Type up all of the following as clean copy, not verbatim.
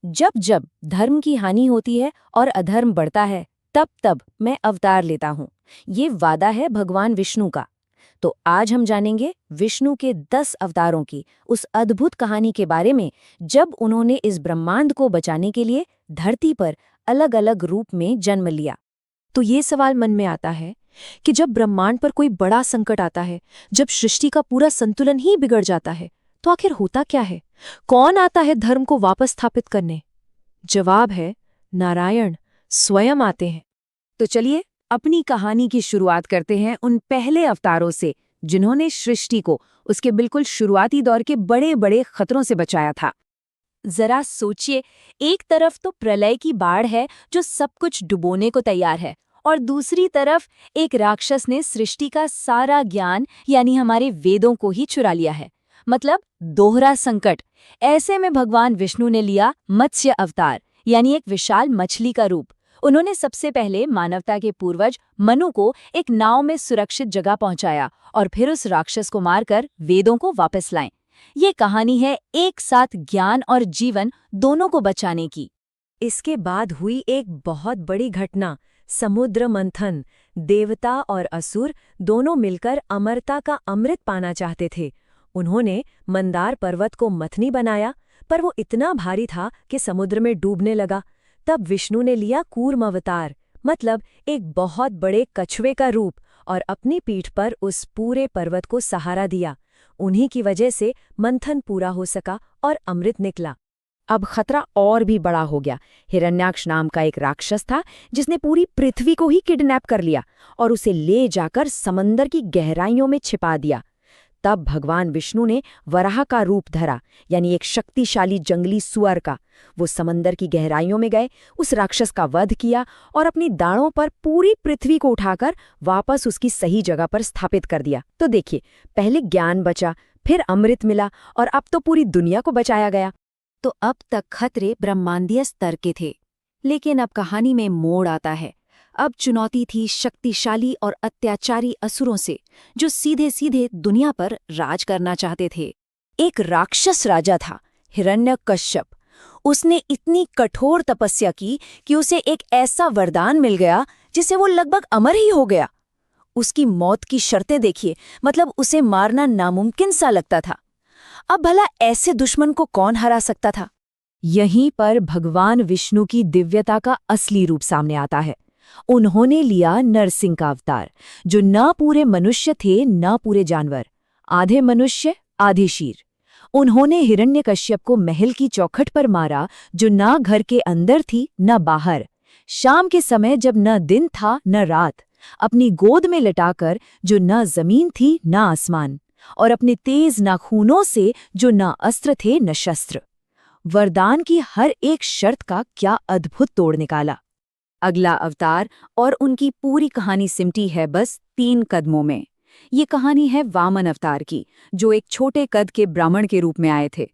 जब जब धर्म की हानि होती है और अधर्म बढ़ता है, तब तब मैं अवतार लेता हूँ। ये वादा है भगवान विष्णु का। तो आज हम जानेंगे विष्णु के 10 अवतारों की उस अद्भुत कहानी के बारे में, जब उन्होंने इस ब्रह्मांड को बचाने के लिए धरती पर अलग अलग रूप में जन्म लिया। तो ये सवाल मन में आता है कि जब ब्रह्मांड पर कोई बड़ा संकट आता है, जब सृष्टि का पूरा संतुलन ही बिगड़ जाता है, तो आखिर होता क्या है? कौन आता है धर्म को वापस स्थापित करने? जवाब है नारायण स्वयं आते हैं। तो चलिए अपनी कहानी की शुरुआत करते हैं उन पहले अवतारों से, जिन्होंने सृष्टि को उसके बिल्कुल शुरुआती दौर के बड़े बड़े खतरों से बचाया था। जरा सोचिए, एक तरफ तो प्रलय की बाढ़ है जो सब कुछ डुबोने को तैयार है, और दूसरी तरफ एक राक्षस ने सृष्टि का सारा ज्ञान यानी हमारे वेदों को ही चुरा लिया है। मतलब दोहरा संकट। ऐसे में भगवान विष्णु ने लिया मत्स्य अवतार, यानी एक विशाल मछली का रूप। उन्होंने सबसे पहले मानवता के पूर्वज मनु को एक नाव में सुरक्षित जगह पहुंचाया और फिर उस राक्षस को मारकर वेदों को वापस लाएं। ये कहानी है एक साथ ज्ञान और जीवन दोनों को बचाने की। इसके बाद हुई एक बहुत बड़ी घटना, समुद्र मंथन। देवता और असुर दोनों मिलकर अमरता का अमृत पाना चाहते थे। उन्होंने मंदार पर्वत को मथनी बनाया, पर वो इतना भारी था कि समुद्र में डूबने लगा। तब विष्णु ने लिया कूर्म अवतार, मतलब एक बहुत बड़े कछुए का रूप, और अपनी पीठ पर उस पूरे पर्वत को सहारा दिया। उन्हीं की वजह से मंथन पूरा हो सका और अमृत निकला। अब खतरा और भी बड़ा हो गया। हिरण्याक्ष नाम का एक राक्षस था जिसने पूरी पृथ्वी को ही किडनैप कर लिया और उसे ले जाकर समंदर की गहराइयों में छिपा दिया। तब भगवान विष्णु ने वराह का रूप धरा, यानी एक शक्तिशाली जंगली सुअर का। वो समंदर की गहराइयों में गए, उस राक्षस का वध किया और अपनी दाढ़ों पर पूरी पृथ्वी को उठाकर वापस उसकी सही जगह पर स्थापित कर दिया। तो देखिए, पहले ज्ञान बचा, फिर अमृत मिला, और अब तो पूरी दुनिया को बचाया गया। तो अब तक खतरे ब्रह्मांडीय स्तर के थे, लेकिन अब कहानी में मोड़ आता है। अब चुनौती थी शक्तिशाली और अत्याचारी असुरों से, जो सीधे सीधे दुनिया पर राज करना चाहते थे। एक राक्षस राजा था, हिरण्यकश्यप। उसने इतनी कठोर तपस्या की कि उसे एक ऐसा वरदान मिल गया जिससे वो लगभग अमर ही हो गया। उसकी मौत की शर्तें देखिए, मतलब उसे मारना नामुमकिन सा लगता था। अब भला ऐसे दुश्मन को कौन हरा सकता था? यहीं पर भगवान विष्णु की दिव्यता का असली रूप सामने आता है। उन्होंने लिया नरसिंह का अवतार, जो न पूरे मनुष्य थे न पूरे जानवर, आधे मनुष्य आधे शेर। उन्होंने हिरण्यकश्यप को महल की चौखट पर मारा, जो न घर के अंदर थी न बाहर। शाम के समय जब न दिन था न रात, अपनी गोद में लटाकर, जो न जमीन थी न आसमान, और अपने तेज नाखूनों से, जो न अस्त्र थे न शस्त्र। वरदान की हर एक शर्त का क्या अद्भुत तोड़ निकाला। अगला अवतार और उनकी पूरी कहानी सिमटी है बस 3 कदमों में। ये कहानी है वामन अवतार की, जो एक छोटे कद के ब्राह्मण के रूप में आए थे।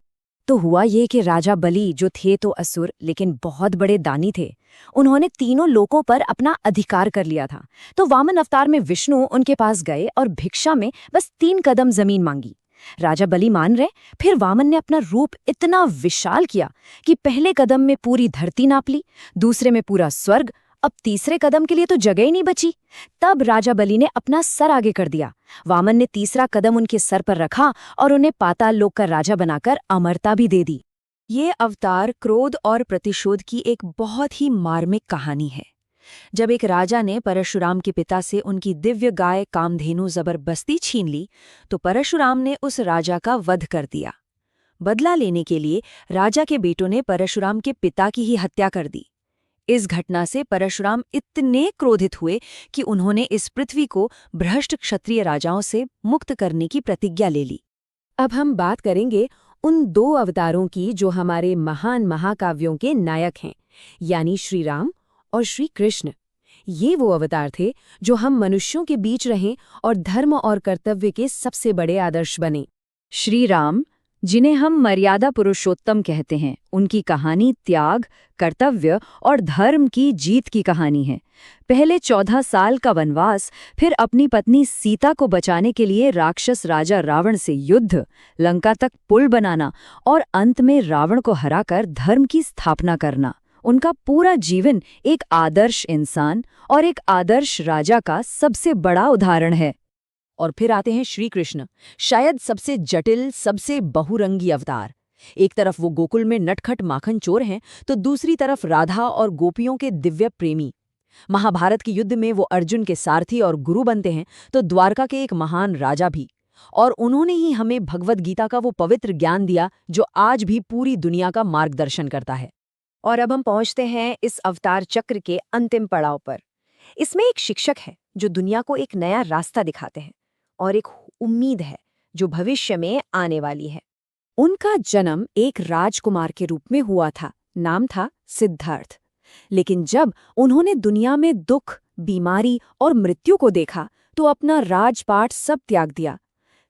तो हुआ ये कि राजा बलि, जो थे तो असुर लेकिन बहुत बड़े दानी थे, उन्होंने तीनों लोकों पर अपना अधिकार कर लिया था। तो वामन अवतार में विष्णु उनके पास गए और भिक्षा में बस 3 कदम जमीन मांगी। राजा बलि मान रहे, फिर वामन ने अपना रूप इतना विशाल किया कि पहले कदम में पूरी धरती नाप ली, दूसरे में पूरा स्वर्ग, अब तीसरे कदम के लिए तो जगह ही नहीं बची। तब राजा बलि ने अपना सर आगे कर दिया। वामन ने तीसरा कदम उनके सर पर रखा और उन्हें पाताल लोक का राजा बनाकर अमरता भी दे दी। ये अवतार क्रोध और प्रतिशोध की एक बहुत ही मार्मिक कहानी है। जब एक राजा ने परशुराम के पिता से उनकी दिव्य गाय कामधेनु जबरदस्ती छीन ली, तो परशुराम ने उस राजा का वध कर दिया। बदला लेने के लिए राजा के बेटों ने परशुराम के पिता की ही हत्या कर दी। इस घटना से परशुराम इतने क्रोधित हुए कि उन्होंने इस पृथ्वी को भ्रष्ट क्षत्रिय राजाओं से मुक्त करने की प्रतिज्ञा ले ली। अब हम बात करेंगे उन 2 अवतारों की जो हमारे महान महाकाव्यों के नायक हैं, यानी श्री राम और श्री कृष्ण। ये वो अवतार थे जो हम मनुष्यों के बीच रहें और धर्म और कर्तव्य के सबसे बड़े आदर्श बने। श्री राम जिन्हें हम मर्यादा पुरुषोत्तम कहते हैं, उनकी कहानी त्याग, कर्तव्य और धर्म की जीत की कहानी है। पहले 14 साल का वनवास, फिर अपनी पत्नी सीता को बचाने के लिए राक्षस राजा रावण से युद्ध, लंका तक पुल बनाना और अंत में रावण को हराकर धर्म की स्थापना करना। उनका पूरा जीवन एक आदर्श इंसान और एक आदर्श राजा का सबसे बड़ा उदाहरण है। और फिर आते हैं श्री कृष्ण, शायद सबसे जटिल, सबसे बहुरंगी अवतार। एक तरफ वो गोकुल में नटखट माखन चोर हैं, तो दूसरी तरफ राधा और गोपियों के दिव्य प्रेमी। महाभारत के युद्ध में वो अर्जुन के सारथी और गुरु बनते हैं, तो द्वारका के एक महान राजा भी। और उन्होंने ही हमें भगवद गीता का वो पवित्र ज्ञान दिया जो आज भी पूरी दुनिया का मार्गदर्शन करता है। और अब हम पहुंचते हैं इस अवतार चक्र के अंतिम पड़ाव पर। इसमें एक शिक्षक है जो दुनिया को एक नया रास्ता दिखाते हैं, और एक उम्मीद है जो भविष्य में आने वाली है। उनका जन्म एक राजकुमार के रूप में हुआ था, नाम था सिद्धार्थ। लेकिन जब उन्होंने दुनिया में दुख, बीमारी और मृत्यु को देखा तो अपना राजपाट सब त्याग दिया।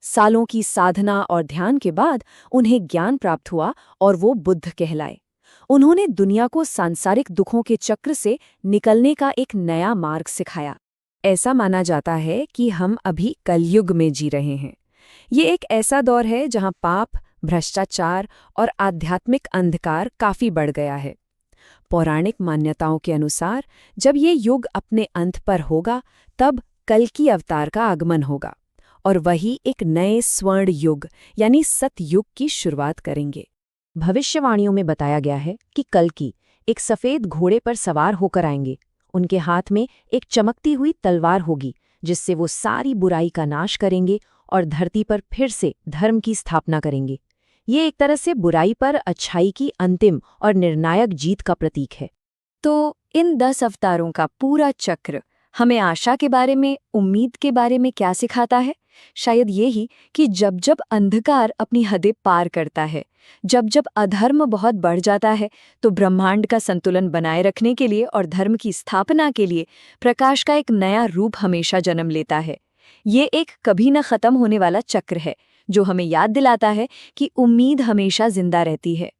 सालों की साधना और ध्यान के बाद उन्हें ज्ञान प्राप्त हुआ और वो बुद्ध कहलाए। उन्होंने दुनिया को सांसारिक दुखों के चक्र से निकलने का एक नया मार्ग सिखाया। ऐसा माना जाता है कि हम अभी कलयुग में जी रहे हैं। ये एक ऐसा दौर है जहां पाप, भ्रष्टाचार और आध्यात्मिक अंधकार काफी बढ़ गया है। पौराणिक मान्यताओं के अनुसार जब ये युग अपने अंत पर होगा, तब कल्कि अवतार का आगमन होगा और वही एक नए स्वर्ण युग यानी सतयुग की शुरुआत करेंगे। भविष्यवाणियों में बताया गया है कि कल्कि एक सफेद घोड़े पर सवार होकर आएंगे। उनके हाथ में एक चमकती हुई तलवार होगी जिससे वो सारी बुराई का नाश करेंगे और धरती पर फिर से धर्म की स्थापना करेंगे। ये एक तरह से बुराई पर अच्छाई की अंतिम और निर्णायक जीत का प्रतीक है। तो इन 10 अवतारों का पूरा चक्र हमें आशा के बारे में, उम्मीद के बारे में क्या सिखाता है? शायद ये ही कि जब जब अंधकार अपनी हदें पार करता है, जब जब अधर्म बहुत बढ़ जाता है, तो ब्रह्मांड का संतुलन बनाए रखने के लिए और धर्म की स्थापना के लिए प्रकाश का एक नया रूप हमेशा जन्म लेता है। ये एक कभी न खत्म होने वाला चक्र है जो हमें याद दिलाता है कि उम्मीद हमेशा जिंदा रहती है।